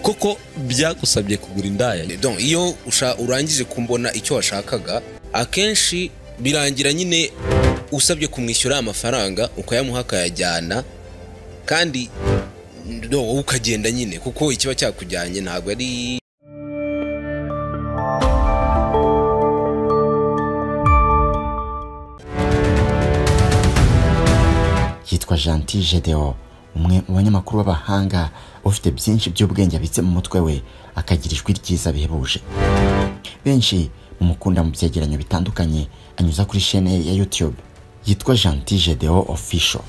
koko byagusabye kugura indaya. Donc iyo urangije kumbona icyo washakaga akenshi birangira nyine usabye kumwishyura amafaranga ukayamuha akayajyana kandi ukagenda nyine kuko ikiba cyakujyanye ntabwo ari yitwa Gentil Gedeon, umwe mu banyamakuru b'abahanga ufite byinshi by'ubwenge abitse mu mutwe we, akagira ijwi ryiza bihebuje. Benshi mumukunda mu byegeranyo bitandukanye anyuza kuri chaîne ya YouTube yitwa Gentil Gedeon Official.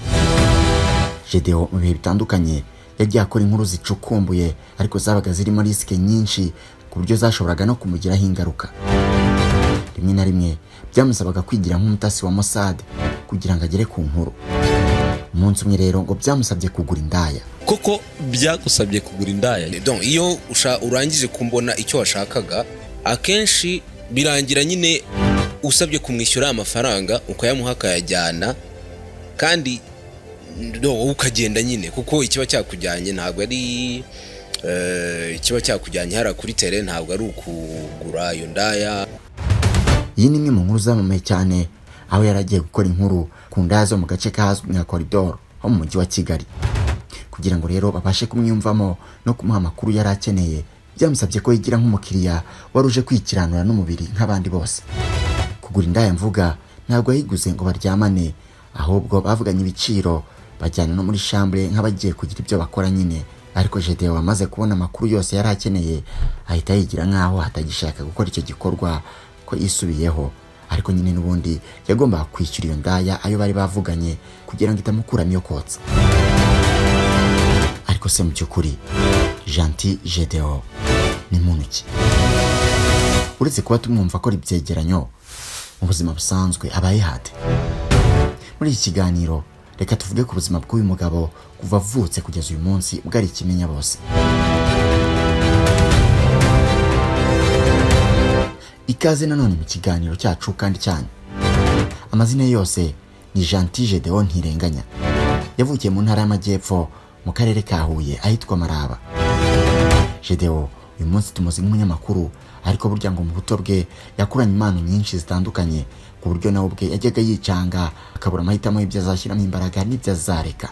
Gedeon mu bihe bitandukanye yagiye akora inkuru zicukumbuye ariko zabaga zirimo risike nyinshi ku buryo zashoboraga no kumugiraho ingaruka. Rimwe na rimwe byamusabaga kwigira nk'umutasi wa Mossad kugira ngo agere ku nkuru. Umunsi umwe rero ngo byamusabye kugura indaya. Koko byagusabye kugura indaya. Donc iyo urangije kumbona icyo washakaga akenshi birangira nyine usabye kumwishyura amafaranga ukayamuha akayajyana kandi ukagenda nyine kuko ikiba cyakujyanye ntabwo ari ikiba cyakujyanye hara kuri tele, ntabwo ari ukugura iyo ndaya. Iyi ni imwe mu nkuru zamamaye cyane aho yaragiye gukora inkuru ku ndaya zo mu gace kazwi nka Corridor ho mu mujyi wa Kigali. Kugira ngo rero babashe kumwiyumvamo no kumuha amakuru yari akeneye, byamusabye ko yigira nk'umukiriya wari uje kwikiranura n'umubiri nk'abandi bose. Kugura indaya mvuga ntabwo yayiguze ngo baryamane, ahubwo bavuganye ibiciro bajyana no muri chambre nk'abagiye kugira ibyo bakora nyine. Ariko Gedeon wamaze kubona amakuru yose yari akeneye ahita yigira nkaho atagishaka gukora icyo gikorwa ko yisubiyeho. Ariko nyine n'ubundi yagombaga kwishyura iyo ndaya ayo bari bavuganye kugira ngo itamukuramo iyo kotsa. Ariko se mu by'ukuri Gentil Gedeon ni muntu ki? Uretse kuba tumwumva akora ibyegeranyo, mu buzima busanzwe abaye hate. Muri iki kiganiro reka tuvuge ku buzima bw'uyu mugabo kuva avutse kugeza uyu munsi bwari ikimenya bose. Ikaze nanone mu kiganiro cyacu kandi cyane. Amazina yose ni Gentil Gedeon Ntirenganya. Yavukiye mu ntara y'Amajyepfo mu karere ka Huye ahitwa Maraba. Gedeon uyu munsi tumuzi nk'umunyamakuru, ariko burya ngo mu buto bwe yakuranye impano nyinshi zitandukanye ku buryo nawe ubwe yajyaga yicanga akabura amahitamo y'ibyo azashyiramo imbaraga n'ibyo azareka.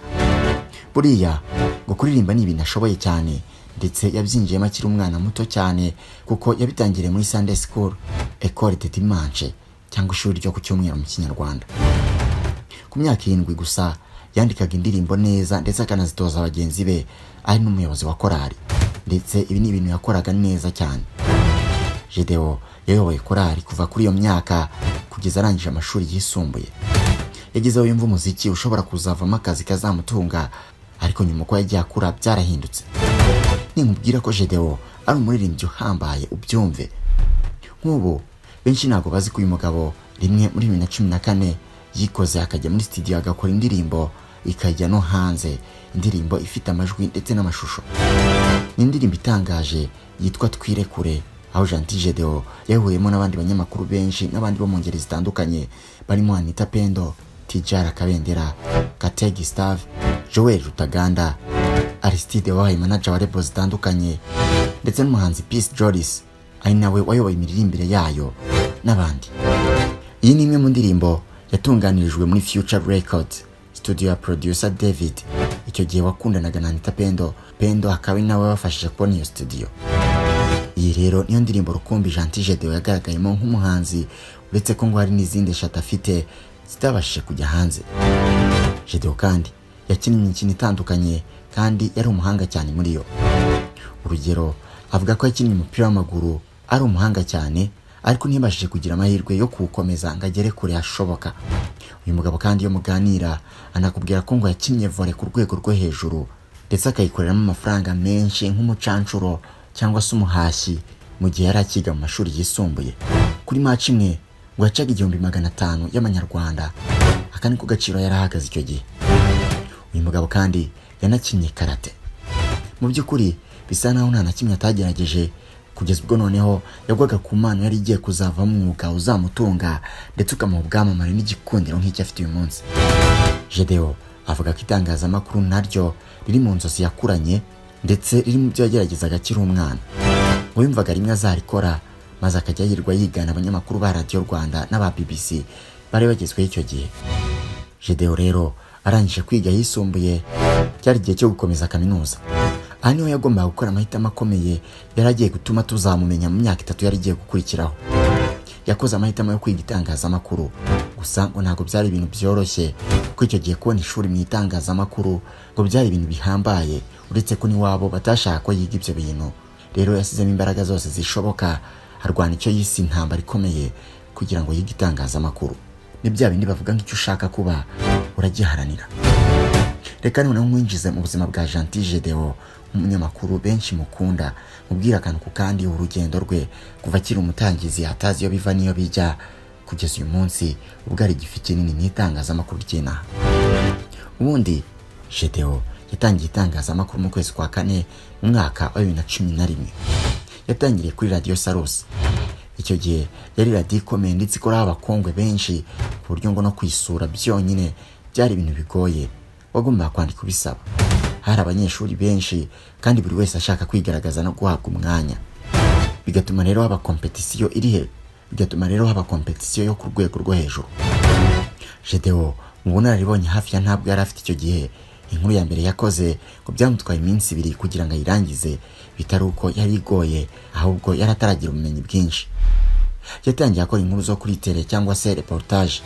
Buriya ngo kuririmba ni ibintu ashoboye cyane, ndetse yabyinjiyemo akiri umwana muto cyane kuko yabitangiriye muri Sunday School, École de Dimanche cyangwa ishuri ryo ku cyumweru mu Kinyarwanda. Ku myaka 7 gusa yandikaga indirimbo neza ndetse akanazitoza abagenzi be, ari n'umuyobozi wa korali, ndetse ibi ni ibintu yakoraga neza cyane. Gedeon yayoboye korali kuva kuri iyo myaka kugeza arangije amashuri yisumbuye. Yagizeho yumva umuziki ushobora kuzavamo akazi kazamutunga, ariko nyuma ko yagiye akura byarahindutse. Ninkubwira ko Gedeon ari umuririmbyi uhambaye ubyumve. Nk'ubu benshi ntabwo bazi ko uyu mugabo rimwe muri 2014 yikoze akajya muri studio agakora indirimbo ikajya no hanze, indirimbo ifite amajwi ndetse n'amashusho. Ni indirimbo itangaje yitwa Twirekure, aho Gentil Gedeon yahuriyemo n'abandi banyamakuru benshi n'abandi bo mu ngeri zitandukanye barimo Anita Pendo, Tijara Kabendera, Kate Gustave, Joel Rutaganda, Aristide wabaye manager wa label zitandukanye, ndetse n'umuhanzi Peace Jolis ari nawe wayoboye imiririmbire yayo n'abandi. Iyi ni imwe mu ndirimbo yatunganirijwe muri Future Records, studio ya producer David, icyo gihe wakundanaga na Anita Pendo. Pendo akaba nawe wafashije kubona iyo studio. Iyi rero niyo ndirimbo rukumbi Gentil Gedeon yagaragayemo nk'umuhanzi, uretse ko ngo hari n'izindi eshatu afite zitabashije kujya hanze. Gedeon kandi yakinnye imikino itandukanye kandi yari umuhanga cyane muri yo. Urugero, avuga ko yakinnye umupira w'amaguru ari umuhanga cyane, ariko ntibashije kugira amahirwe yo kuwukomeza ngo agere kure hashoboka. Uyu mugabo kandi iyo muganira anakubwira ko ngo yakinnye volley ku rwego rwo hejuru, ndetse akayikoreramo amafaranga menshi nk'umucancuro cyangwa se umuhashyi mu gihe yari akiga mu mashuri yisumbuye. Kuri match imwe ngo yacaga 500 y'amanyarwanda, aka niko gaciro yari ahagaze icyo gihe. Uyu mugabo kandi yanakinnye karate. Mu by'ukuri bisa naho nta na kimwe atagerageje, kugeza ubwo noneho yagwaga ku mpano yari igiye kuzava mu mwuga uzamutunga ndetse ukamuha ubwamamare n'igikundiro nk'icyo afite uyu munsi. Gedeon avuga ko itangazamakuru naryo riri mu nzozi yakuranye ndetse riri mu byo yageragezaga akiri umwana. Ngo yumvaga rimwe azarikora maze akajya yirirwa yigana abanyamakuru ba Radio Rwanda n'aba BBC bari bagezweho icyo gihe. Gedeon rero arangije kwiga yisumbuye, cyari igihe cyo gukomeza kaminuza. Aha niho yagombaga gukora amahitamo akomeye yari agiye gutuma tuzamumenya mu myaka 3 yari igiye gukurikiraho. Yakoze amahitamo yo kwiga itangazamakuru, gusa ngo ntabwo byari ibintu byoroshye kuko icyo gihe kubona ishuri mu itangazamakuru ngo byari ibintu bihambaye, uretse ko niwabo batashaka ko yiga ibyo bintu. Rero yasizemo imbaraga zose zishoboka, arwana icyo yise intambara ikomeye kugira ngo yige itangazamakuru. Ni bya bindi bavuga nk'icyo ushaka kuba uragiharanira. Reka noneho mwinjize mu buzima bwa Gentil Gedeon, umunyamakuru benshi mukunda, mubwira akantu ku kandi urugendo rwe kuva akiri umutangizi atazi iyo biva niyo bijya kugeza uyu munsi ubwo ari igifi kinini mu itangazamakuru ry'inaha. Ubundi Gedeon yatangiye itangazamakuru mu kwezi kwa 4 mu mwaka wa 2011. Yatangiriye kuri Radio Salus. Icyo gihe yari radio ikomeye ndetse ikora abakongwe benshi ku buryo ngo no kwisura byonyine byari ibintu bigoye, wagomba kwandika ubisaba. Hari abanyeshuri benshi kandi buri wese ashaka kwigaragaza no guhabwa umwanya. Bigatuma rero haba competition yo ku rwego rwo hejuru. Gedeon mu bunararibonye hafi ya ntabwo yari afite icyo gihe. Inkuru ya mbere yakoze ngo byamutwaye iminsi 2 kugira ngo ayirangize, bitari uko yari igoye ahubwo yari ataragira ubumenyi bwinshi. Yatangiye akora inkuru zo kuri tele cyangwa se reportage,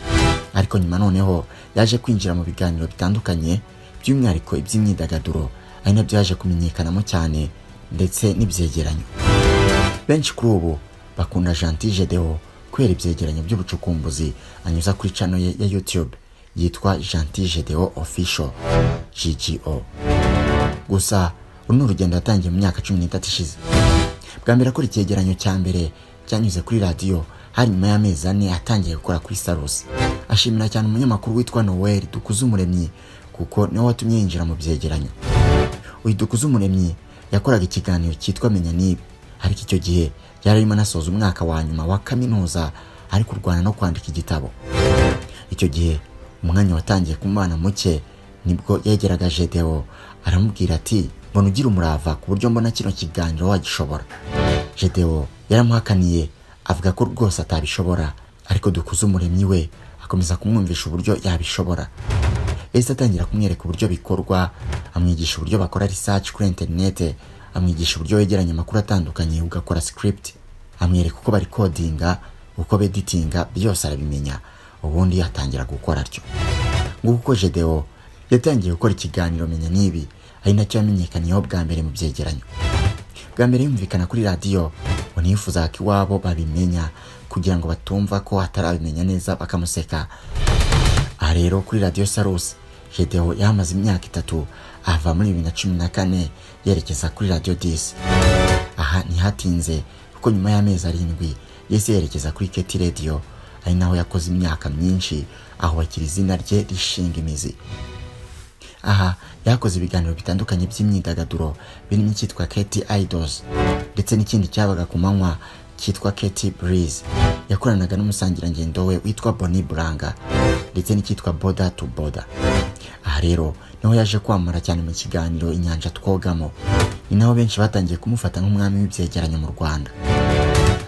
ariko nyuma noneho yaje kwinjira mu biganiro bitandukanye by'umwihariko iby'imyidagaduro, ari nabyo yaje kumenyekanamo cyane ndetse n'ibyegeranyo. Benshi kuri ubu bakunda Gentil Gedeon kubera ibyegeranyo by'ubucukumbuzi anyuza kuri channel ye ya YouTube yitwa Gentil Gedeon Official GGO. Gusa uru urugendo yatangiye mu myaka 13 ishize. Bwa mbere akora icyegeranyo cya mbere cyanyuze kuri radio hari nyuma y'amezi 4 atangiye gukora kuri Salus. Ashimira cyane umunyamakuru witwa Noel Dukuzumuremyi kuko niwe watumye yinjira mu byegeranyo. Uyu Dukuzumuremyi yakoraga ikiganiro cyitwa Menya Nibe, ariko icyo gihe yari arimo anasoza umwaka wa nyuma wa kaminuza ari kurwana no kwandika igitabo. Icyo gihe umwanya watangiye kumana muke, nibwo yegeraga Gedeon aramubwira ati mbona ugira umurava ku buryo mbona kino kiganiro wagishobora. Gedeon yaramuhakaniye avuga ko rwose atabishobora, ariko Dukuzumuremyi we akomeza kumwumvisha uburyo yabishobora. Ese atangira kumwereka uburyo bikorwa, amwigisha uburyo bakora research kuri internet, amwigisha uburyo yegeranya amakuru atandukanye ugakora script, amwereka uko bari codinga, uko editinga, byose arabimenya. Ubundi atangira gukora atyo. Nguko Gedeon yatangiye gukora ikiganiro Menya Nibi, ari nacyo yamenyekaniyeho bwa mbere mu byegeranyo. Bwa mbere yumvikana kuri radio, unifuza ko iwabo babimenya kugira ngo batumva ko atarabimenya neza bakamuseka. Aha rero kuri Radio Salus Gedeon yamaze imyaka 3 ava muri 2014 yerekeza kuri Radio 10. Aha ntihatinze kuko nyuma y'amezi 7 yese yerekeza kuri Keti Radio, ari naho yakoze imyaka myinshi aho akiri izina rye rishinga imizi. Aha yakoze ibiganiro bitandukanye by'imyidagaduro birimo cyitwa Keti Idols ndetse n'ikindi cyabaga ku manywa cyitwa Keti Breeze. Yakoranaga n'umusangirangendo we witwa Bonnie Branga ndetse n'icyitwa Border to Border. Aha rero niho yaje kwamara cyane mu kiganiro Inyanja Twogamo. Ni naho benshi batangiye kumufata nk'umwami w'ibyegeranyo mu Rwanda.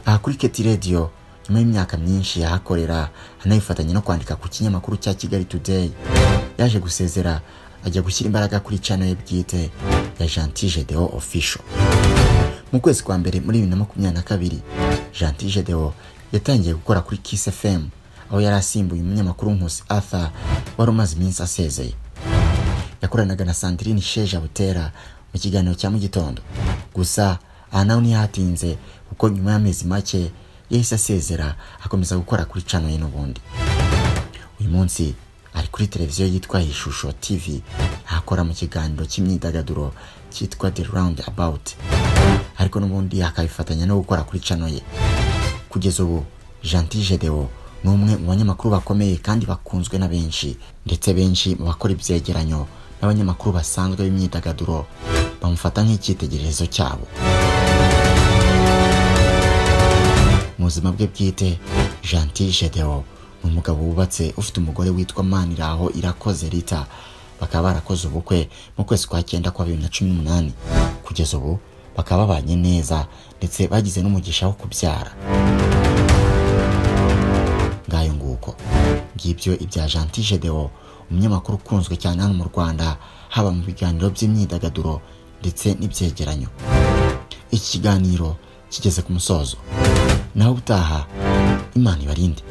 Aha kuri Keti Radio nyuma y'imyaka myinshi yahakorera, anayifatanya no kwandika ku kinyamakuru cya Kigali Today, yaje gusezera ajya gushyira imbaraga kuri channel ye bwite ya Gentil Gedeon Official. Mu kwezi kwa mbere muri 2022 Gentil Gedeon yatangiye gukora kuri Kiss FM, aho yari asimbuye umunyamakuru Nkusi Arthur wari umaze iminsi asezeye. Yakoranaga na Sandrine Sheja Butera mu kiganiro cya mu gitondo. Gusa aha naho ntihatinze kuko nyuma y'amezi make yahise asezera akomeza gukora kuri channel ye n'ubundi. Uyu munsi ari kuri televiziyo yitwa Ishusho TV, akora mu kiganiro cy'imyidagaduro cyitwa The Roundabout, ariko n'ubundi akabifatanya no gukora kuri channel ye. Kugeza ubu Gentil Gedeon ni umwe mu banyamakuru bakomeye kandi bakunzwe na benshi, ndetse benshi mu bakora ibyegeranyo n'abanyamakuru basanzwe b'imyidagaduro bamufata nk'icyitegererezo cyabo. Mu buzima bwe bwite Gentil Gedeon ni umugabo wubatse ufite umugore witwa Maniraho Irakoze Rita. Bakaba barakoze ubukwe mu kwezi kwa 9 kwa 2018 kugeza ubu bakaba babanye neza ndetse bagize n'umugisha wo kubyara. Ngayo nguko ngibyo ibya Gentil Gedeon, umunyamakuru ukunzwe cyane hano mu Rwanda, haba mu biganiro by'imyidagaduro ndetse n'ibyegeranyo. Iki kiganiro kigeze ku musozo, naho utaha Imana ibarinde.